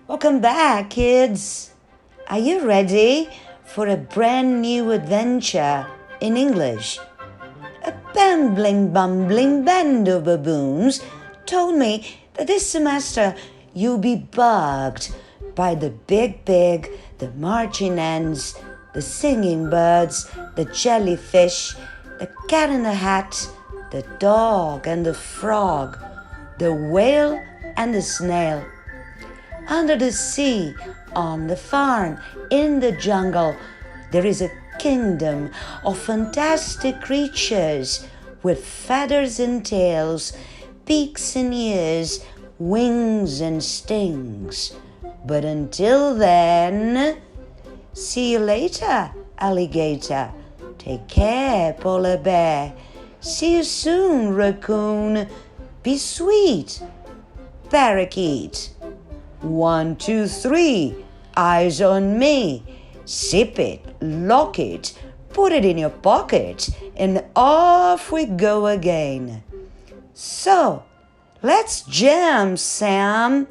Welcome back, kids. Are you ready for a brand new adventure in English? A bambling, bumbling band of baboons told me that this semester you'll be bugged by the big pig, the marching ants, the singing birds, the jellyfish, the cat in the hat, the dog and the frog, the whale and the snail. Under the sea, on the farm, in the jungle, there is a kingdom of fantastic creatures with feathers and tails, beaks and ears, wings and stings. But until then, see you later, alligator. Take care, polar bear. See you soon, raccoon. Be sweet, parakeet. 1, 2, 3, eyes on me. Zip it, lock it, put it in your pocket, and off we go again. So, let's jam, Sam.